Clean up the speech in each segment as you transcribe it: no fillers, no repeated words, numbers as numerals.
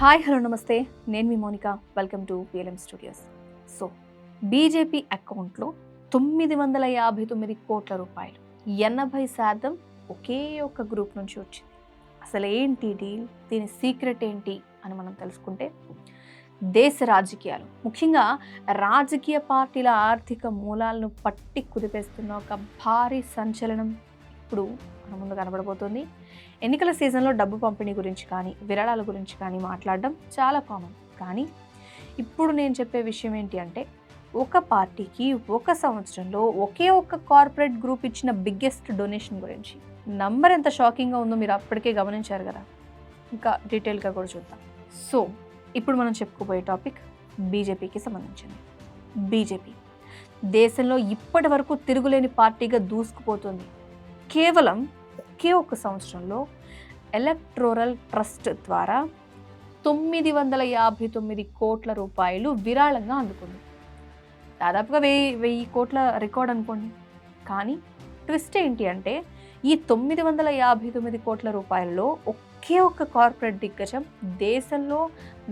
Hi hello నమస్తే, నేను మీ Monika. Welcome to PLM studios. So BJP అకౌంట్లో 959 కోట్ల రూపాయలు, 80% ఒకే ఒక్క గ్రూప్ నుంచి వచ్చింది. అసలు ఏంటి డీల్, దీని సీక్రెట్ ఏంటి అని మనం తెలుసుకుంటే, దేశ రాజకీయాలు, ముఖ్యంగా రాజకీయ పార్టీల ఆర్థిక మూలాలను పట్టి కుదిపేస్తున్న ఒక భారీ సంచలనం ఇప్పుడు మన ముందు కనబడబోతుంది. ఎన్నికల సీజన్లో డబ్బు పంపిణీ గురించి కానీ విరాళాల గురించి కానీ మాట్లాడడం చాలా కామన్. కానీ ఇప్పుడు నేను చెప్పే విషయం ఏంటి అంటే, ఒక పార్టీకి ఒక సంవత్సరంలో ఒకే ఒక్క కార్పొరేట్ గ్రూప్ ఇచ్చిన బిగ్గెస్ట్ డొనేషన్ గురించి. నంబర్ ఎంత షాకింగ్గా ఉందో మీరు అప్పటికే గమనించారు కదా. ఇంకా డీటెయిల్గా కూడా చూద్దాం. సో ఇప్పుడు మనం చెప్పుకోబోయే టాపిక్ బీజేపీకి సంబంధించింది. బీజేపీ దేశంలో ఇప్పటి వరకు తిరుగులేని పార్టీగా దూసుకుపోతుంది. కేవలం ఒకే ఒక్క సంవత్సరంలో ఎలక్టోరల్ ట్రస్ట్ ద్వారా 959 కోట్ల రూపాయలు విరాళంగా అందుకుంది. దాదాపుగా 1000 కోట్ల రికార్డ్ అనుకోండి. కానీ ట్విస్ట్ ఏంటి అంటే, ఈ 959 కోట్ల రూపాయలలో ఒకే ఒక్క కార్పొరేట్ దిగ్గజం, దేశంలో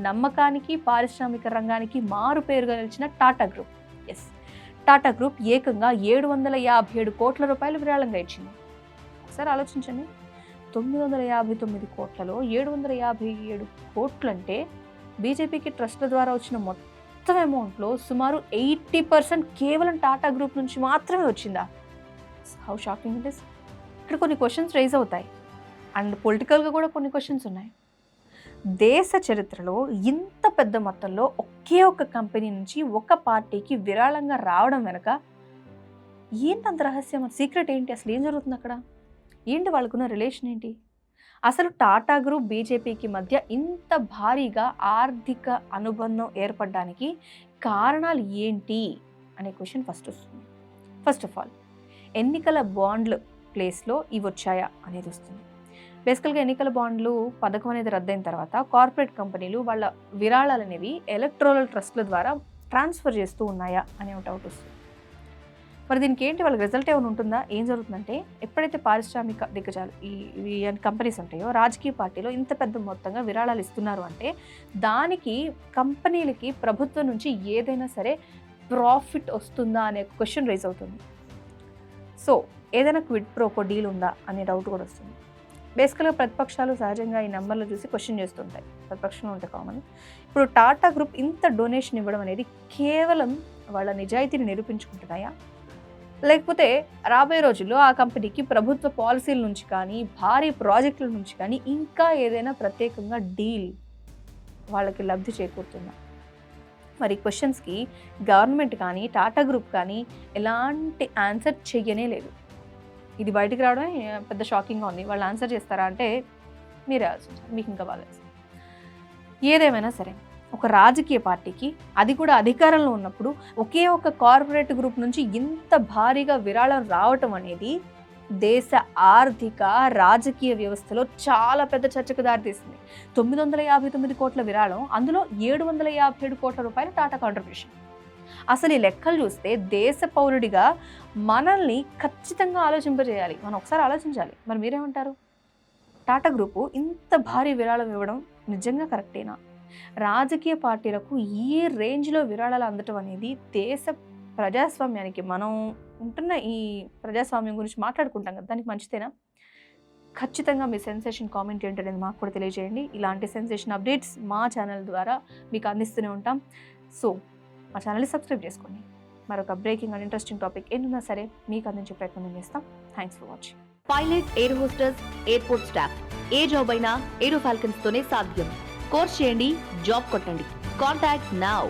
నమ్మకానికి పారిశ్రామిక రంగానికి మారు పేరుగా నిలిచిన టాటా గ్రూప్. టాటా గ్రూప్ ఏకంగా 757 కోట్ల రూపాయలు విరాళంగా ఇచ్చింది. ఒకసారి ఆలోచించండి, 959 కోట్లలో 757 కోట్లు అంటే బీజేపీకి ట్రస్ట్ల ద్వారా వచ్చిన మొత్తం అమౌంట్లో సుమారు 80% కేవలం టాటా గ్రూప్ నుంచి మాత్రమే వచ్చిందా? How shocking it is. ఇక్కడ కొన్ని క్వశ్చన్స్ రైజ్ అవుతాయి, అండ్ పొలిటికల్గా కూడా కొన్ని క్వశ్చన్స్ ఉన్నాయి. దేశ చరిత్రలో ఇంత పెద్ద మొత్తంలో ఒకే ఒక్క కంపెనీ నుంచి ఒక పార్టీకి విరాళంగా రావడం వెనక ఏంటంత రహస్యం, సీక్రెట్ ఏంటి, అసలు ఏం జరుగుతుంది అక్కడ, ఏంటి వాళ్ళకున్న రిలేషన్ ఏంటి? అసలు టాటా గ్రూప్ బీజేపీకి మధ్య ఇంత భారీగా ఆర్థిక అనుబంధం ఏర్పడడానికి కారణాలు ఏంటి అనే క్వశ్చన్ ఫస్ట్ వస్తుంది. ఫస్ట్ ఆఫ్ ఆల్, ఎన్నికల బాండ్ల ప్లేస్లో ఇవి వచ్చాయా అనేది వస్తుంది. బేసికల్గా ఎన్నికల బాండ్లు పథకం అనేది రద్దయిన తర్వాత కార్పొరేట్ కంపెనీలు వాళ్ళ విరాళాలు అనేవి ఎలక్టోరల్ ట్రస్ట్ల ద్వారా ట్రాన్స్ఫర్ చేస్తూ ఉన్నాయా అనే డౌట్ వస్తుంది. మరి దీనికి ఏంటి, వాళ్ళకి రిజల్ట్ ఏమైనా ఉంటుందా? ఏం జరుగుతుందంటే, ఎప్పుడైతే పారిశ్రామిక దిగ్గజాలు ఈ కంపెనీస్ ఉంటాయో, రాజకీయ పార్టీలో ఇంత పెద్ద మొత్తంగా విరాళాలు ఇస్తున్నారు అంటే దానికి కంపెనీలకి ప్రభుత్వం నుంచి ఏదైనా సరే ప్రాఫిట్ వస్తుందా అనే క్వశ్చన్ రైజ్ అవుతుంది. సో ఏదైనా క్విడ్ ప్రోకో డీల్ ఉందా అనే డౌట్ కూడా వస్తుంది. బేసికల్గా ప్రతిపక్షాలు సహజంగా ఈ నెంబర్లు చూసి క్వశ్చన్ చేస్తుంటాయి, ప్రతిపక్షంలో ఉంటే కామన్. ఇప్పుడు టాటా గ్రూప్ ఇంత డొనేషన్ ఇవ్వడం అనేది కేవలం వాళ్ళ నిజాయితీని నిరూపించుకుంటున్నాయా, లేకపోతే రాబోయే రోజుల్లో ఆ కంపెనీకి ప్రభుత్వ పాలసీల నుంచి కానీ భారీ ప్రాజెక్టుల నుంచి కానీ ఇంకా ఏదైనా ప్రత్యేకంగా డీల్ వాళ్ళకి లబ్ధి చేకూరుతుందా? మరి క్వశ్చన్స్కి గవర్నమెంట్ కానీ టాటా గ్రూప్ కానీ ఎలాంటి ఆన్సర్ చెయ్యనే లేదు. ఇది బయటికి రావడమే పెద్ద షాకింగ్గా ఉంది. వాళ్ళు ఆన్సర్ చేస్తారా అంటే మీరే ఆలోచించాలి, మీకు ఇంకా బాగా తెలుసు. ఏదేమైనా సరే, ఒక రాజకీయ పార్టీకి, అది కూడా అధికారంలో ఉన్నప్పుడు, ఒకే ఒక కార్పొరేట్ గ్రూప్ నుంచి ఇంత భారీగా విరాళం రావటం అనేది దేశ ఆర్థిక రాజకీయ వ్యవస్థలో చాలా పెద్ద చర్చకు దారితీస్తుంది. 959 కోట్ల విరాళం, అందులో 757 కోట్ల రూపాయలు టాటా కాంట్రిబ్యూషన్. అసలు ఈ లెక్కలు చూస్తే దేశ పౌరుడిగా మనల్ని ఖచ్చితంగా ఆలోచింపజేయాలి. మనం ఒకసారి ఆలోచించాలి. మరి మీరేమంటారు? టాటా గ్రూపు ఇంత భారీ విరాళం ఇవ్వడం నిజంగా కరెక్టేనా? రాజకీయ పార్టీలకు ఈ రేంజ్లో విరాళాలు అందటం అనేది దేశ ప్రజాస్వామ్యానికి, మనం ఉంటున్న ఈ ప్రజాస్వామ్యం గురించి మాట్లాడుకుంటాం కదా, దానికి మంచిదేనా? ఖచ్చితంగా మీ సెన్సేషన్ కామెంట్ ఏంటనేది మాకు కూడా తెలియజేయండి. ఇలాంటి సెన్సేషన్ అప్డేట్స్ మా ఛానల్ ద్వారా మీకు అందిస్తూనే ఉంటాం. సో మా ఛానల్ని సబ్స్క్రైబ్ చేసుకోండి. మరొక బ్రేకింగ్ అండ్ ఇంట్రెస్టింగ్ టాపిక్ ఏదైనా సరే మీకు అందించే ప్రయత్నం చేస్తాం. Thanks for watching. Pilot, air hostess, airport staff, A job అయినా ఏరో ఫాల్కన్స్ తోనే సాధ్యం. కోర్స్ చేయండి, జాబ్ కొట్టండి. Contact now.